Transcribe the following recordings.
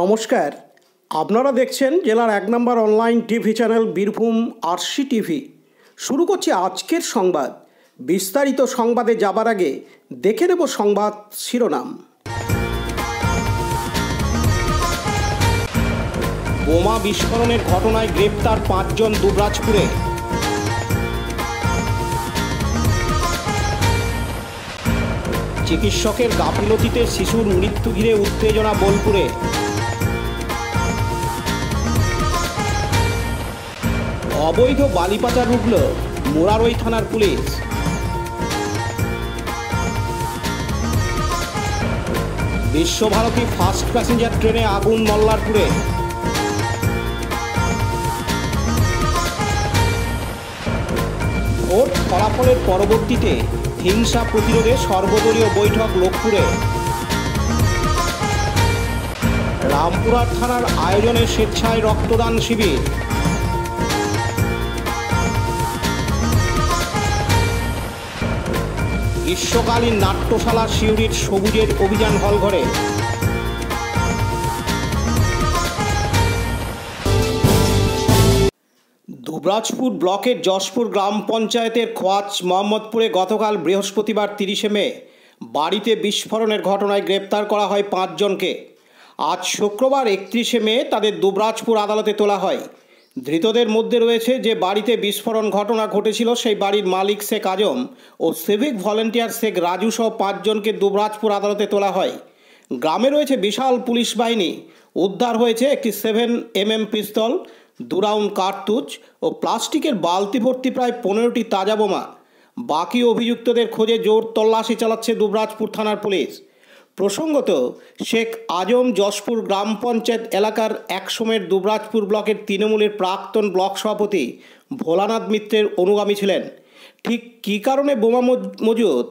নমস্কার, আপনারা দেখছেন জেলার 1 নম্বর online TV channel Birbhum RC TV. শুরু করছি আজকের সংবাদ। বিস্তারিত সংবাদে যাবার আগে দেখে নেব সংবাদ শিরোনাম। বোমা বিস্ফোরণের ঘটনায় গ্রেপ্তার 5 জন দুবরাজপুরে। চিকিৎসকের গাফিলতিতে শিশুর মৃত্যু ঘিরে উত্তেজনা বোলপুরে। অবৈধ বালি পাচার রুখল মোরারই থানার পুলিশ। বিশ্বভারতী ফাস্ট প্যাসেঞ্জার ট্রেনে আগুন মল্লারপুরে। ভোট ফলাফলের পরবর্তীতে হিংসা প্রতিরোধে সর্বদলীয় বৈঠক লোকপুরে। রামপুরহাট থানার আয়োজনে স্বেচ্ছায় রক্তদান শিবির। গ্রীষ্মকালীন নাট্যশালা সিউড়ির সবুজের অভিযান হলঘরে। দুবরাজপুর ব্লকের যশপুর গ্রাম পঞ্চায়েতের খোয়াচ মোহাম্মদপুরে গতকাল বৃহস্পতিবার 30শে মে বাড়িতে বিস্ফোরণের ঘটনায় গ্রেপ্তার করা হয় 5 জনকে। আজ শুক্রবার 31শে মে তাদের দুবরাজপুর আদালতে তোলা হয়। ধৃতদের মধ্যে রয়েছে যে বাড়িতে বিস্ফোরণ ঘটনা ঘটেছিল সেই বাড়ির মালিক শেখ আজম ও সিভিক ভলেন্টিয়ার শেখ রাজু সহ 5 জনকে দুবরাজপুর আদালতে তোলা হয়। গ্রামে রয়েছে বিশাল পুলিশ বাহিনী। উদ্ধার হয়েছে একটি 7mm পিস্তল, 2 রাউন্ড কার্তুজ ও প্লাস্টিকের বালতি ভর্তি প্রায় 15টি তাজা বোমা। বাকি অভিযুক্তদের খোঁজে জোর তল্লাশি চালাচ্ছে দুবরাজপুর থানার পুলিশ। প্রসঙ্গত, শেখ আজম যশপুর গ্রাম পঞ্চায়েত এলাকার একসময়ের দুবরাজপুর ব্লকের তৃণমূলের প্রাক্তন ব্লক সভাপতি ভোলানাথ মিত্রের অনুগামী ছিলেন। ঠিক কী কারণে বোমা মজুত,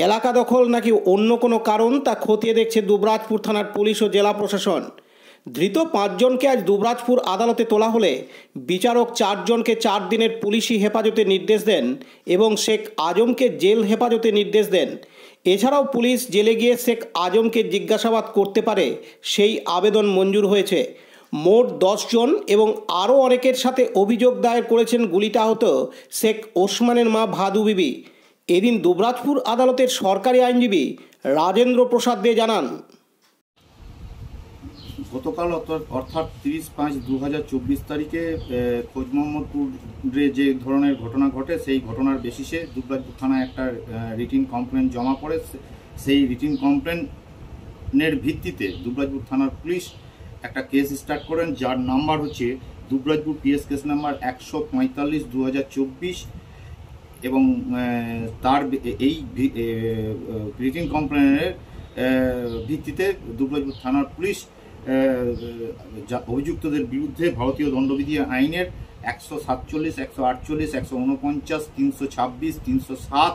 এলাকা দখল নাকি অন্য কোনো কারণ তা খতিয়ে দেখছে দুবরাজপুর থানার পুলিশ ও জেলা প্রশাসন। ধৃত 5 জনকে আজ দুবরাজপুর আদালতে তোলা হলে বিচারক 4 জনকে 4 দিনের পুলিশি হেফাজতে নির্দেশ দেন এবং শেখ আজমকে জেল হেফাজতে নির্দেশ দেন। এছাড়াও পুলিশ জেলে গিয়ে শেখ আজমকে জিজ্ঞাসাবাদ করতে পারে সেই আবেদন মঞ্জুর হয়েছে। মোট 10 জন এবং আরও অনেকের সাথে অভিযোগ দায়ের করেছেন গুলিতে আহত শেখ ওসমানের মা ভাদু বিবি। এদিন দুবরাজপুর আদালতের সরকারি আইনজীবী রাজেন্দ্র প্রসাদ দে জানান, গতকাল অর্থাৎ 30/5/2024 তারিখে খোঁজ মোহাম্মদপুরে যে ধরনের ঘটনা ঘটে সেই ঘটনার বেসিসে দুবরাজপুর থানায় একটা রিটিন কমপ্লেন জমা পড়ে। সেই রিটিন কমপ্লেনের ভিত্তিতে দুবরাজপুর থানার পুলিশ একটা কেস স্টার্ট করেন, যার নাম্বার হচ্ছে দুবরাজপুর পিএস কেস নাম্বার 145/2024 এবং তার এই রিটিন কমপ্লেনের ভিত্তিতে দুবরাজপুর থানার পুলিশ অভিযুক্তদের বিরুদ্ধে ভারতীয় দণ্ডবিধি আইনের 147, 148, 149, 326, 307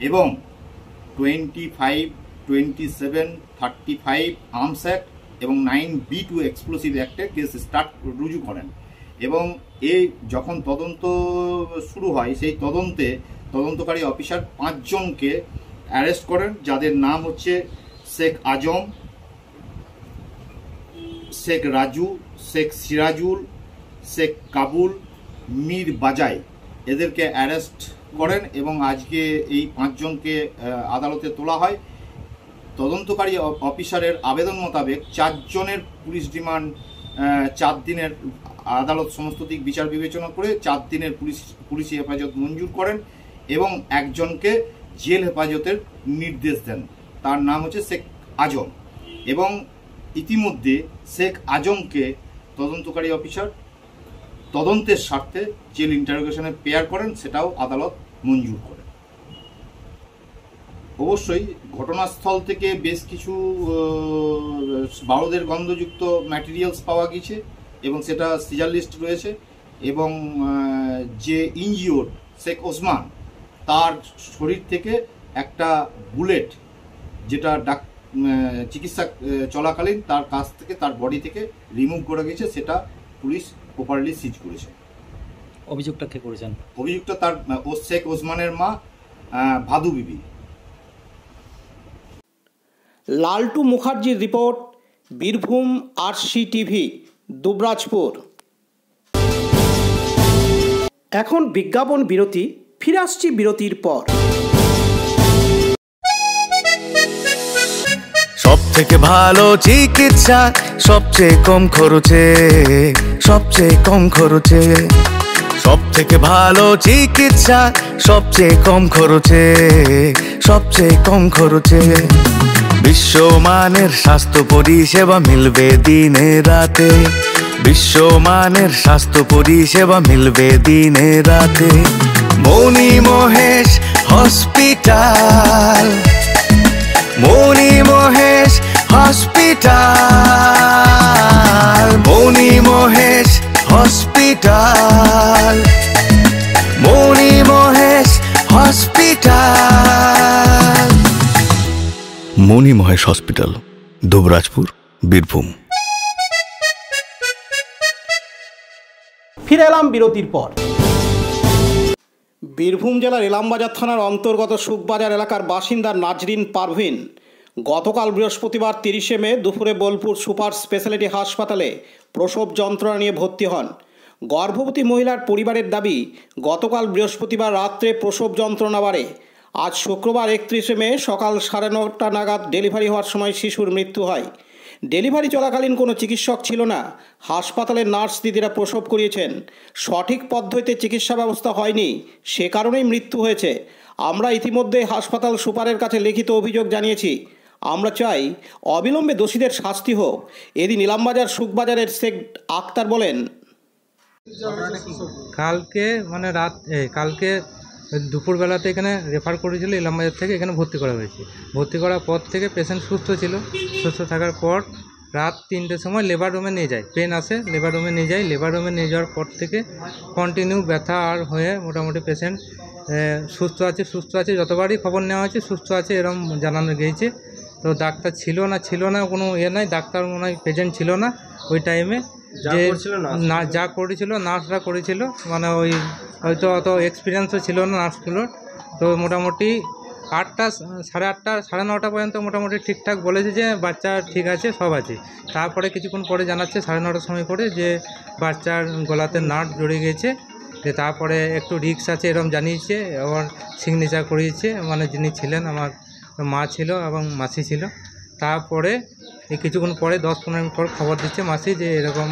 এবং 25, 27, 35 আর্মস অ্যাক্ট এবং 9B2 এক্সপ্লোসিভ অ্যাক্টে কেস রুজু করেন। এবং এই যখন তদন্ত শুরু হয় সেই তদন্তকারী অফিসার 5 জনকে অ্যারেস্ট করেন, যাদের নাম হচ্ছে শেখ আজম, শেখ রাজু, শেখ সিরাজুল, শেখ কাবুল, মীর বাজাই। এদেরকে অ্যারেস্ট করেন এবং আজকে এই 5 জনকে আদালতে তোলা হয়। তদন্তকারী অফিসারের আবেদন মোতাবেক 4 জনের পুলিশ রিমান্ড 4 দিনের আদালত সমস্ত দিক বিচার বিবেচনা করে 4 দিনের পুলিশি হেফাজত মঞ্জুর করেন এবং 1 জনকে জেল হেফাজতের নির্দেশ দেন। তার নাম হচ্ছে শেখ আজম। এবং ইতিমধ্যে শেখ আজমকে তদন্তকারী অফিসার তদন্তের স্বার্থে জেল ইন্টারোগেশনে পেয়ার করেন, সেটাও আদালত মঞ্জুর করে। অবশ্যই ঘটনাস্থল থেকে বেশ কিছু বারুদের গন্ধযুক্ত ম্যাটেরিয়ালস পাওয়া গেছে এবং সেটা সিজার লিস্ট রয়েছে। এবং যে ইনজিওর্ড শেখ ওসমান, তার শরীর থেকে একটা বুলেট, যেটা চিকিৎসা চলাকালীন তার কাছ থেকে, তার বডি থেকে রিমুভ করে গেছে, সেটা পুলিশ প্রপারলি সিজ করেছে। অভিযোগটা কে করেছেন? অভিযুক্ত তার শেখ ওসমানের মা ভাদু বিবি। লালটু মুখার্জির রিপোর্ট, বীরভূম RCTV দুবরাজপুর। এখন বিজ্ঞাপন বিরতি, ফিরে আসছি বিরতির পর। সব থেকে ভালো চিকিৎসা সবচেয়ে কম খরচে, সবচেয়ে কম খরচে। সব থেকে ভালো চিকিৎসা সবচেয়ে কম খরচে, সবচেয়ে কম খরচে। বিশ্বমানের স্বাস্থ্য পরিষেবা মিলবে দিনে রাতে, বিশ্বমানের স্বাস্থ্য পরিষেবা মিলবে দিনে রাতে। মণি মহেশ হসপিটাল, মণি মহেশ হসপিটাল, মণি মহেশ হসপিটাল, মণি মহেশ হসপিটাল। মণি মহেশ হসপিটাল, দুবরাজপুর, বীরভূম। ফিরে এলাম বিরতির পর। বীরভূম জেলার ইলামবাজার থানার অন্তর্গত সুখবাজার এলাকার বাসিন্দা নাজরিন পারভিন গতকাল বৃহস্পতিবার 30শে মে দুপুরে বোলপুর সুপার স্পেশালিটি হাসপাতালে প্রসব যন্ত্রণা নিয়ে ভর্তি হন। গর্ভবতী মহিলার পরিবারের দাবি, গতকাল বৃহস্পতিবার রাত্রে প্রসব যন্ত্রণা বাড়ে। আজ শুক্রবার 31শে মে সকাল 9:30 নাগাদ ডেলিভারি হওয়ার সময় শিশুর মৃত্যু হয়। ডেলিভারি চলাকালীন কোনো চিকিৎসক ছিল না। হাসপাতালের নার্স দিদিরা প্রসব করিয়েছেন। সঠিক পদ্ধতিতে চিকিৎসা ব্যবস্থা হয়নি, সে কারণেই মৃত্যু হয়েছে। আমরা ইতিমধ্যে হাসপাতাল সুপারের কাছে লিখিত অভিযোগ জানিয়েছি। আমরা চাই অবিলম্বে দোষীদের শাস্তি হোক। এদিন ইলামবাজার সুখবাজারের শেখ আক্তার বলেন, কালকে দুপুরবেলাতে এখানে রেফার করেছিল ইলামবাজার থেকে, এখানে ভর্তি করা হয়েছে। ভর্তি করার পর থেকে পেশেন্ট সুস্থ ছিল। সুস্থ থাকার পর রাত 3টের সময় লেবার রুমে নিয়ে যায়, পেন আসে, লেবার রুমে নিয়ে যায়। লেবার রুমে নিয়ে যাওয়ার পর থেকে কন্টিনিউ ব্যথা আর হয়ে মোটামুটি পেশেন্ট সুস্থ আছে, যতবারই খবর নেওয়া হয়েছে সুস্থ আছে এরকম জানানো গিয়েছে। তো ডাক্তার ছিল না কোনো নাই, ডাক্তার মনে হয় প্রেজেন্ট ছিল না ওই টাইমে। যে না যা করেছিল নার্সরা করেছিল, মানে ওই হয়তো অত এক্সপিরিয়েন্সও ছিল না নার্সগুলোর। তো মোটামুটি 8টা, 8:30, 9:30 পর্যন্ত মোটামুটি ঠিকঠাক বলেছে যে বাচ্চা ঠিক আছে, সব আছে। তারপরে কিছুক্ষণ পরে জানাচ্ছে 9:30 সময় করে যে বাচ্চার গলাতে নাট জড়িয়ে গেছে। যে তারপরে একটু রিস্ক আছে এরকম জানিয়েছে, আবার সিগনেচার করিয়েছে, মানে যিনি ছিলেন আমার মা ছিল এবং মাসি ছিল। তারপরে কিছুক্ষণ পরে 10-15 মিনিট পর খবর দিচ্ছে মাসি যে এরকম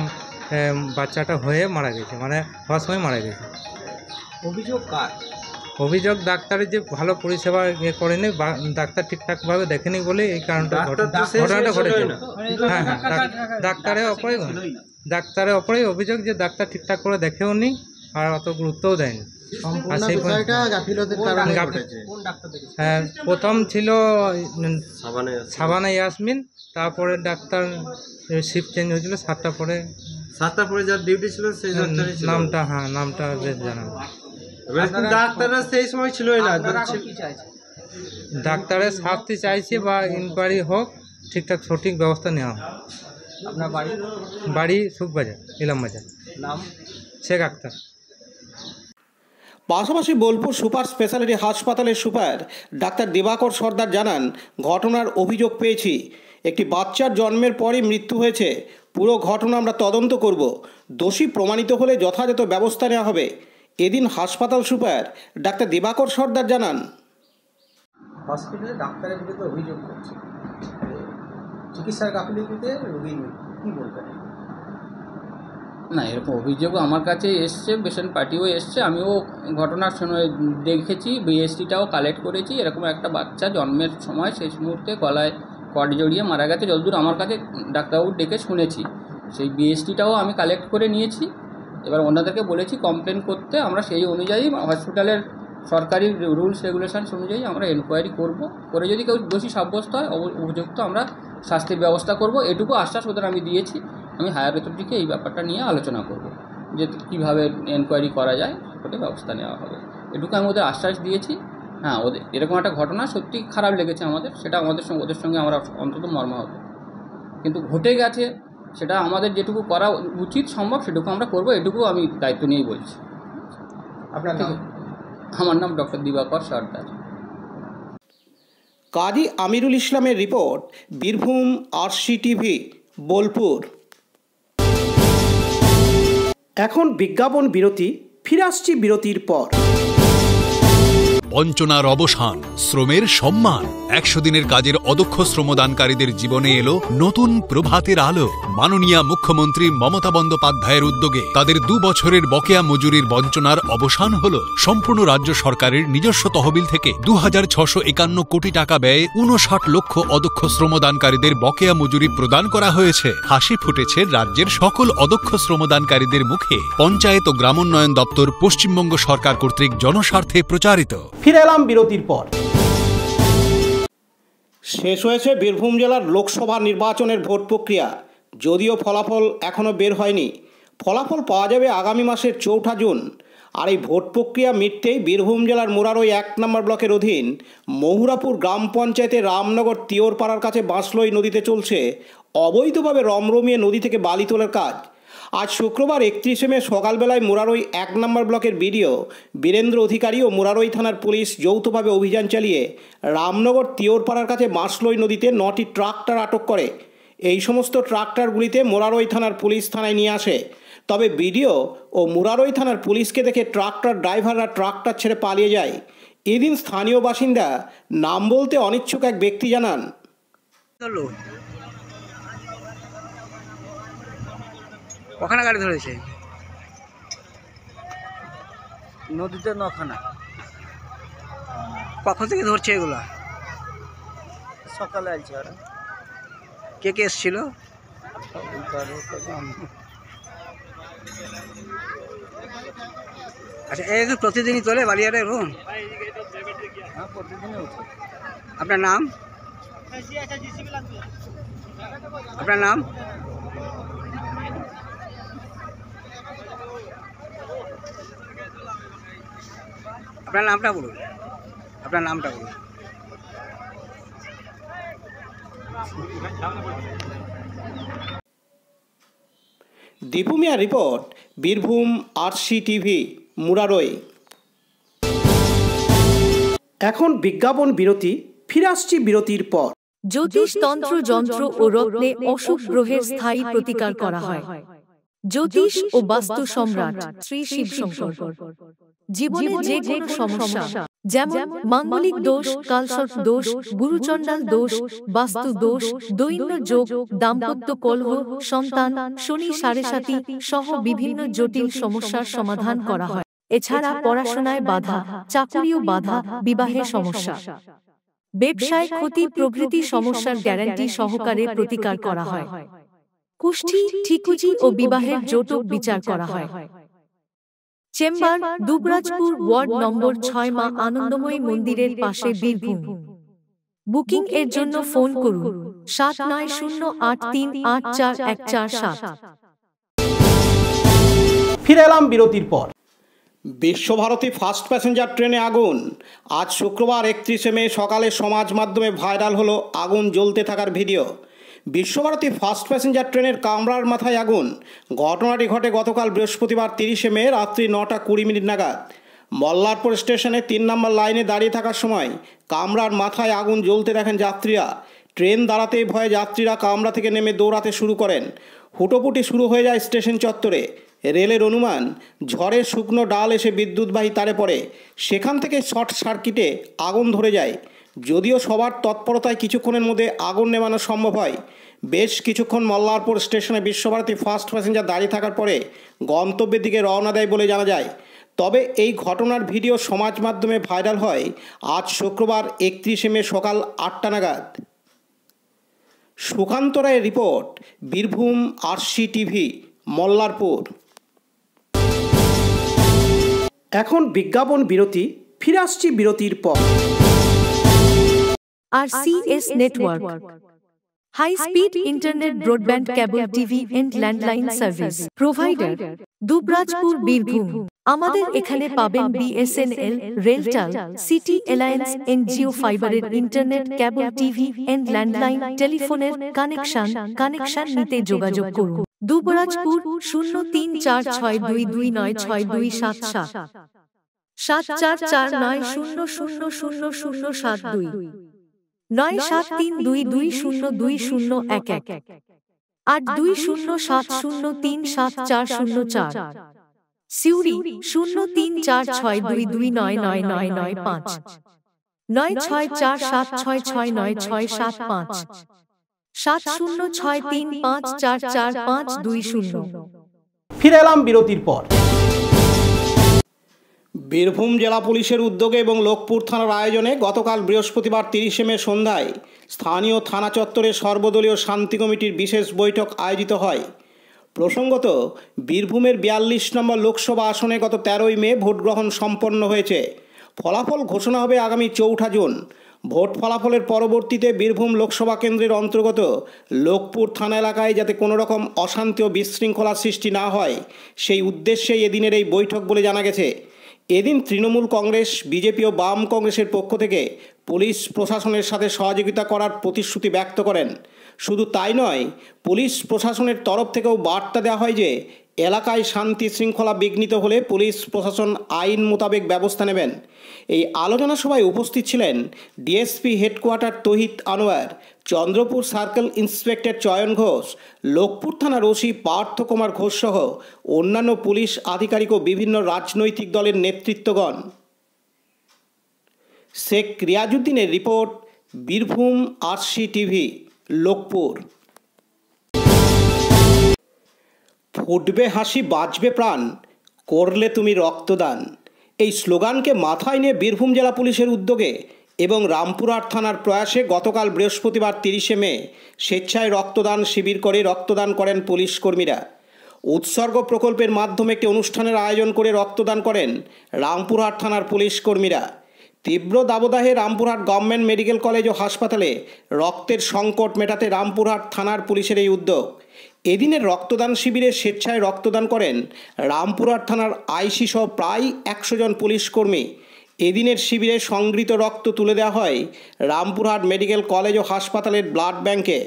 বাচ্চাটা হয়ে মারা গেছে, মানে হওয়ার সময় মারা গেছে। অভিযোগ কার? অভিযোগ ডাক্তারের যে ভালো পরিষেবা করেনি, ডাক্তার ঠিকঠাকভাবে দেখেনি বলে এই কারণটা ঘটনাটা ঘটেছে। হ্যাঁ, ডাক্তারের ওপরেই অভিযোগ যে ডাক্তার ঠিকঠাক করে দেখেও নি আর অত গুরুত্বও দেয়নি। আর সেই হ্যাঁ, প্রথম ছিল সাবানা ইয়াসমিন, তারপরে ডাক্তার শিফট চেঞ্জ হয়েছিল 7টা পরে যার ডিউটি ছিল সেই নামটা বেশ জানা। ডাক্তাররা সেই সময় ছিলই না। ডাক্তারের শাস্তি চাইছে বা ইনকোয়ারি হোক, ঠিকঠাক সঠিক ব্যবস্থা নেওয়া হোক। আপনার বাড়ি সুখবাজার, ইলামবাজার। নাম? শেখ আক্তার। পাশাপাশি বোলপুর সুপার স্পেশালিটি হাসপাতালের সুপার ডাক্তার দিবাকর সর্দার জানান, ঘটনার অভিযোগ পেয়েছি। একটি বাচ্চার জন্মের পরই মৃত্যু হয়েছে। পুরো ঘটনা আমরা তদন্ত করব। দোষী প্রমাণিত হলে যথাযথ ব্যবস্থা নেওয়া হবে। এদিন হাসপাতাল সুপার ডাক্তার দিবাকর সর্দার জানান, হসপিটালে ডাক্তারের বিরুদ্ধে অভিযোগ করছে চিকিৎসার গাফিলতিতে রোগীর মৃত্যু, কী বলবেন? না, এরকম অভিযোগও আমার কাছে এসছে, পেশেন্ট পার্টিও এসছে, আমিও ঘটনার সময় দেখেছি, বিএসটিটাও কালেক্ট করেছি। এরকম একটা বাচ্চা জন্মের সময় শেষ মুহূর্তে গলায় কর্ড জড়িয়ে মারা গেছে, যতদূর আমার কাছে ডাক্তারবাবু ডেকে শুনেছি। সেই বিএসটিটাও আমি কালেক্ট করে নিয়েছি। এবার ওনাদেরকে বলেছি কমপ্লেন করতে, আমরা সেই অনুযায়ী হসপিটালের সরকারি রুলস রেগুলেশনস অনুযায়ী আমরা এনকোয়ারি করব, করে যদি কেউ দোষী সাব্যস্ত হয় উপযুক্ত আমরা শাস্তির ব্যবস্থা করব। এটুকু আশ্বাস ওদের আমি দিয়েছি। আমি হায়ার অথরিটিকে এই ব্যাপারটা নিয়ে আলোচনা করব যে কীভাবে এনকোয়ারি করা যায়, সেটা ব্যবস্থা নেওয়া হবে, এটুকু আমি ওদের আশ্বাস দিয়েছি। হ্যাঁ, ওদের এরকম একটা ঘটনা সত্যি খারাপ লেগেছে আমাদের, সেটা ওদের সঙ্গে আমরা অন্তত মর্মাহত, কিন্তু ঘটে গেছে, সেটা আমাদের যেটুকু করা উচিত সম্ভব সেটুকু আমরা করব, এটুকু আমি দায়িত্ব নিয়েই বলছি। আপনার নাম? আমার নাম ডক্টর দিবাকর সর্দার। কাজী আমিরুল ইসলামের রিপোর্ট, বীরভূম RCTV বোলপুর। এখন বিজ্ঞাপন বিরতি, ফিরে আসছি বিরতির পর। বঞ্চনার অবসান, শ্রমের সম্মান। 100 দিনের কাজের অদক্ষ শ্রমদানকারীদের জীবনে এলো নতুন প্রভাতের আলো। মাননীয় মুখ্যমন্ত্রী মমতা বন্দ্যোপাধ্যায়ের উদ্যোগে তাদের 2 বছরের বকেয়া মজুরির বঞ্চনার অবসান হল। সম্পূর্ণ রাজ্য সরকারের নিজস্ব তহবিল থেকে 2651 কোটি টাকা ব্যয়ে 59 লক্ষ অদক্ষ শ্রমদানকারীদের বকেয়া মজুরি প্রদান করা হয়েছে। হাসি ফুটেছে রাজ্যের সকল অদক্ষ শ্রমদানকারীদের মুখে। পঞ্চায়েত ও গ্রামোন্নয়ন দপ্তর, পশ্চিমবঙ্গ সরকার কর্তৃক জনস্বার্থে প্রচারিত। ফিরে এলাম বিরতির পর। শেষ হয়েছে বীরভূম জেলার লোকসভা নির্বাচনের ভোট প্রক্রিয়া। যদিও ফলাফল এখনও বের হয়নি, ফলাফল পাওয়া যাবে আগামী মাসের 4 জুন। আর এই ভোট প্রক্রিয়া মিটতেই বীরভূম জেলার মুরারই 1 নম্বর ব্লকের অধীন মহুরাপুর গ্রাম পঞ্চায়েতের রামনগর তিওরপাড়ার কাছে বাঁশলই নদীতে চলছে অবৈধভাবে রমরমিয়ে নদী থেকে বালি তোলার কাজ। আজ শুক্রবার 31 মে সকালবেলায় মুরারই 1 নম্বর ব্লকের বিডিও বীরেন্দ্র অধিকারী ও মুরারই থানার পুলিশ যৌথভাবে অভিযান চালিয়ে রামনগর তিওরপাড়ার কাছে বাঁশলই নদীতে 9টি ট্রাক্টর আটক করে। এই সমস্ত ট্রাক্টরগুলিতে মুরারই থানার পুলিশ থানায় নিয়ে আসে। তবে বিডিও ও মুরারই থানার পুলিশকে দেখে ট্রাক্টর ড্রাইভাররা ট্রাক্টর ছেড়ে পালিয়ে যায়। এদিন স্থানীয় বাসিন্দা নাম বলতে অনিচ্ছুক এক ব্যক্তি জানান, ওখানে গাড়ি ধরেছে নদীতে 9খানা। কখন থেকে ধরছে এগুলো? সকালে আসছে ওরা। কে কে এসেছিল? আচ্ছা, এই তো প্রতিদিনই তোলে বালিয়াটা এরকম? হ্যাঁ, প্রতিদিনই উঠে। আপনার নাম? আপনার নাম? আপনার নামটা বলুন। আপনার নামটা বলুন। দীপু মিয়ার রিপোর্ট, বীরভূম RCTV মুরারই। এখন বিজ্ঞাপন বিরতি, ফিরে আসছি বিরতির পর। জ্যোতিষ তন্ত্র যন্ত্র ও রত্নে অশুভ গ্রহের স্থায়ী প্রতিকার করা হয়। জ্যোতিষ ও বাস্তু সম্রাট শ্রী শিব শঙ্কর। জীবনে যে কোনো সমস্যা, যেমন মাঙ্গলিক দোষ, কালসর্প দোষ, গুরুচণ্ডাল দোষ, বাস্তু দোষ, দৈন্য যোগ, দাম্পত্য কলহ, সন্তান, শনি সাড়েসাতি সহ বিভিন্ন জটিল সমস্যার সমাধান করা হয়। এছাড়া পড়াশোনায় বাধা, চাকুরিও বাধা, বিবাহে সমস্যা, ব্যবসায় ক্ষতি প্রভৃতি সমস্যার গ্যারান্টি সহকারে প্রতিকার করা হয়। কুষ্ঠি, ঠিকুজি ও বিবাহের জটক বিচার করা হয়। চেম্বার, দুবরাজপুর, ওয়ার্ড নম্বর 6, মা আনন্দময়ী মন্দিরের পাশে, বীরভূম। বুকিং এর জন্য ফোন করুন 7908384147। ফিরে এলাম বিরতির পর। বিশ্বভারতী ফাস্ট প্যাসেঞ্জার ট্রেনে আগুন। আজ শুক্রবার 31 মে সকালে সমাজ মাধ্যমে ভাইরাল হলো আগুন জ্বলতে থাকার ভিডিও। বিশ্বভারতী ফাস্ট প্যাসেঞ্জার ট্রেনের কামরার মাথায় আগুন। ঘটনাটি ঘটে গতকাল বৃহস্পতিবার 30 মে রাত্রি 9:20 নাগাদ। মল্লারপুর স্টেশনে 3 নম্বর লাইনে দাঁড়িয়ে থাকার সময় কামরার মাথায় আগুন জ্বলতে দেখেন যাত্রীরা। ট্রেন দাঁড়াতেই ভয়ে যাত্রীরা কামরা থেকে নেমে দৌড়াতে শুরু করেন। হুটোপুটি শুরু হয়ে যায় স্টেশন চত্বরে। রেলের অনুমান, ঝড়ের শুকনো ডাল এসে বিদ্যুৎবাহী তারে পড়ে, সেখান থেকে শর্ট সার্কিটে আগুন ধরে যায়। যদিও সবার তৎপরতায় কিছুক্ষণের মধ্যে আগুন নেভানো সম্ভব হয়। বেশ কিছুক্ষণ মল্লারপুর স্টেশনে বিশ্বভারতী ফাস্ট প্যাসেঞ্জার দাঁড়িয়ে থাকার পরে গন্তব্যের দিকে রওনা দেয় বলে জানা যায়। তবে এই ঘটনার ভিডিও সমাজ মাধ্যমে ভাইরাল হয় আজ শুক্রবার 31 মে সকাল 8টা নাগাদ। সুকান্ত রায়ের রিপোর্ট, বীরভূম RCTV মল্লারপুর। এখন বিজ্ঞাপন বিরতি, ফিরে আসছি বিরতির পর। RCS Network, High Speed Internet Broadband Cable TV and Landline Service Provider, Dubrajpur, Birbhum. আমাদের এখানে পাবেন BSNL, RailTel, city alliance and Jio ফাইবারের internet, cable TV and landline টেলিফোনের কানেকশন নিতে যোগাযোগ করুন। দুবরাজপুর 034622962777 7449000072 9732202011। 8207037404, সিউড়ি 034622999995, 9647669675, 7063544520। ফিরে এলাম বিরতির পর। বীরভূম জেলা পুলিশের উদ্যোগে এবং লোকপুর থানার আয়োজনে গতকাল বৃহস্পতিবার 30শে মে সন্ধ্যায় স্থানীয় থানা চত্বরে সর্বদলীয় শান্তি কমিটির বিশেষ বৈঠক আয়োজিত হয়। প্রসঙ্গত, বীরভূমের 42 নম্বর লোকসভা আসনে গত 13ই মে ভোট গ্রহণ সম্পন্ন হয়েছে। ফলাফল ঘোষণা হবে আগামী 4 জুন। ভোট ফলাফলের পরবর্তীতে বীরভূম লোকসভা কেন্দ্রের অন্তর্গত লোকপুর থানা এলাকায় যাতে কোনো রকম অশান্তি ও বিশৃঙ্খলার সৃষ্টি না হয়, সেই উদ্দেশ্যেই এদিনের এই বৈঠক বলে জানা গেছে। এদিন তৃণমূল কংগ্রেস, বিজেপি ও বাম কংগ্রেসের পক্ষ থেকে পুলিশ প্রশাসনের সাথে সহযোগিতা করার প্রতিশ্রুতি ব্যক্ত করেন। শুধু তাই নয়, পুলিশ প্রশাসনের তরফ থেকেও বার্তা দেওয়া হয় যে এলাকায় শান্তি শৃঙ্খলা বিঘ্নিত হলে পুলিশ প্রশাসন আইন মোতাবেক ব্যবস্থা নেবেন। এই আলোচনা সভায় উপস্থিত ছিলেন ডিএসপি হেডকোয়ার্টার তৌহিদ আনোয়ার, চন্দ্রপুর সার্কেল ইন্সপেক্টর চয়ন ঘোষ, লোকপুর থানার ওসি পার্থ কুমার ঘোষ সহ অন্যান্য পুলিশ আধিকারিক ও বিভিন্ন রাজনৈতিক দলের নেতৃত্বগণ। শেখ রিয়াজউদ্দিনের report, Birbhum RC TV, Lokpur. ফুটবে হাসি, বাঁচবে প্রাণ, করলে তুমি রক্তদান, এই স্লোগানকে মাথায় নিয়ে বীরভূম জেলা পুলিশের উদ্যোগে এবং রামপুরহাট থানার প্রয়াসে গতকাল বৃহস্পতিবার 30শে মে স্বেচ্ছায় রক্তদান শিবির করে রক্তদান করেন পুলিশ কর্মীরা। উৎসর্গ প্রকল্পের মাধ্যমে একটি অনুষ্ঠানের আয়োজন করে রক্তদান করেন রামপুরহাট থানার পুলিশ কর্মীরা। তীব্র দাবদাহে রামপুরহাট গভর্নমেন্ট মেডিকেল কলেজ ও হাসপাতালে রক্তের সংকট মেটাতে রামপুরহাট থানার পুলিশের এই উদ্যোগ। এদিনের রক্তদান শিবিরে স্বেচ্ছায় রক্তদান করেন রামপুরহাট থানার আইসি সহ প্রায় 100 জন পুলিশ কর্মী। এদিনের শিবিরে সংগৃহীত রক্ত তুলে দেওয়া হয় রামপুরহাট মেডিকেল কলেজ ও হাসপাতালের ব্লাড ব্যাংকে।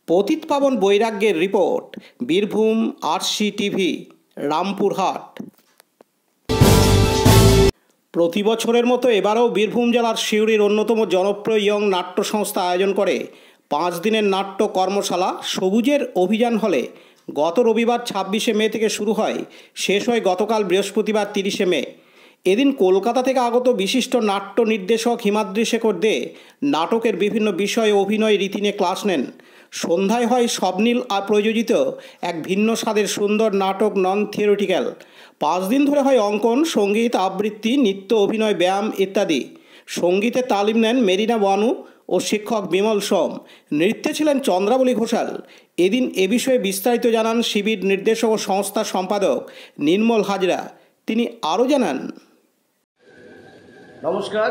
পতিত পাবন বৈরাগ্যের report, Birbhum RC TV, Rampurhat. প্রতি বছরের মতো এবারেও বীরভূম জেলার সিউড়ির অন্যতম জনপ্রিয় ইয়ং নাট্য সংস্থা আয়োজন করে 5 দিনের নাট্য কর্মশালা সবুজের অভিযান হলে। গত রবিবার 26শে মে থেকে শুরু হয়, শেষ হয় গতকাল বৃহস্পতিবার 30শে মে। এদিন কলকাতা থেকে আগত বিশিষ্ট নাট্য নির্দেশক হিমাদ্রি শেখর দে নাটকের বিভিন্ন বিষয়ে অভিনয় রীতি নিয়ে ক্লাস নেন। সন্ধ্যায় হয় স্বপ্নীল প্রযোজিত এক ভিন্ন স্বাদের সুন্দর নাটক নন থিওরিটিক্যাল। 5 দিন ধরে হয় অঙ্কন, সঙ্গীত, আবৃত্তি, নৃত্য, অভিনয়, ব্যায়াম ইত্যাদি। সঙ্গীতে তালিম নেন মেরিনা বানু ও শিক্ষক বিমল সোম। নৃত্যে ছিলেন চন্দ্রাবলী ঘোষাল। এদিন এ বিষয়ে বিস্তারিত জানান শিবির নির্দেশক ও সংস্থার সম্পাদক নির্মল হাজরা। তিনি আরও জানান, নমস্কার,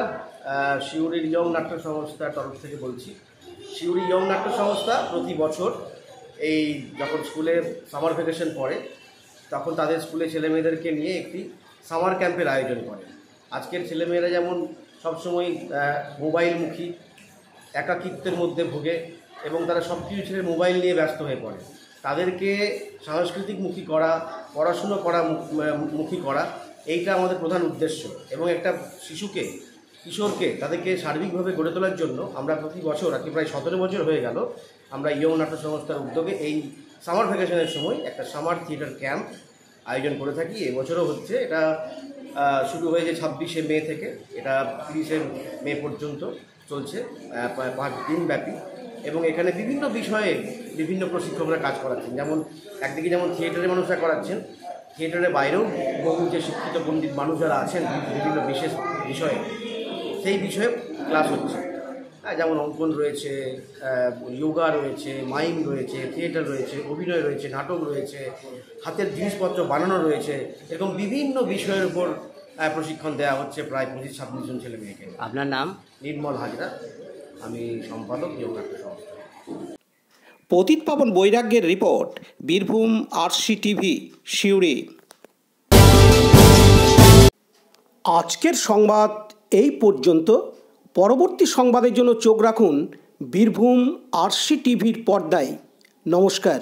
সিউড়ির ইয়ং নাট্য সংস্থার তরফ থেকে বলছি। সিউড়ি ইয়ং নাট্য সংস্থা প্রতি বছর এই যখন স্কুলে সামার ভ্যাকেশন পড়ে তখন তাদের স্কুলে ছেলেমেয়েদেরকে নিয়ে একটি সামার ক্যাম্পের আয়োজন করে। আজকের ছেলেমেয়েরা যেমন সবসময় মোবাইলমুখী, একাকিত্বের মধ্যে ভোগে এবং তারা সব কিছু ছেড়ে মোবাইল নিয়ে ব্যস্ত হয়ে পড়ে, তাদেরকে সাংস্কৃতিকমুখী করা, পড়াশুনো করা মুখী করা, এইটা আমাদের প্রধান উদ্দেশ্য। এবং একটা শিশুকে, কিশোরকে তাদেরকে সার্বিকভাবে গড়ে তোলার জন্য আমরা প্রতি বছর, আজকে প্রায় 17 বছর হয়ে গেল, আমরা ইয়ং নাট্য সংস্থার উদ্যোগে এই সামার ভ্যাকেশনের সময় একটা সামার থিয়েটার ক্যাম্প আয়োজন করে থাকি। এবছরও হচ্ছে। এটা শুরু হয়েছে 26শে মে থেকে, এটা 30শে মে পর্যন্ত চলছে, 5 দিন ব্যাপী। এবং এখানে বিভিন্ন বিষয়ে বিভিন্ন প্রশিক্ষকরা কাজ করাচ্ছেন। যেমন একদিকে যেমন থিয়েটারের মানুষরা করাচ্ছেন, থিয়েটারের বাইরেও বহু যে শিক্ষিত পণ্ডিত মানুষ যারা আছেন বিভিন্ন বিশেষ বিষয়ে, সেই বিষয়ে ক্লাস হচ্ছে। যেমন অঙ্কন রয়েছে, যোগা রয়েছে, মাইম রয়েছে, থিয়েটার রয়েছে, অভিনয় রয়েছে, নাটক রয়েছে, হাতের জিনিসপত্র বানানো রয়েছে। এরকম বিভিন্ন বিষয়ের উপর প্রশিক্ষণ দেওয়া হচ্ছে প্রায় 25-26 জন ছেলে মেয়েকে। আপনার নাম? নির্মল হাজরা, আমি সম্পাদক ইয়ং নাট্য সংস্থা। পতিত পাবন বৈরাগ্যের report, Birbhum RC TV, Suri. আজকের সংবাদ এই পর্যন্ত। পরবর্তী সংবাদের জন্য চোখ রাখুন বীরভূম আরসি টিভির পর্দায়। নমস্কার।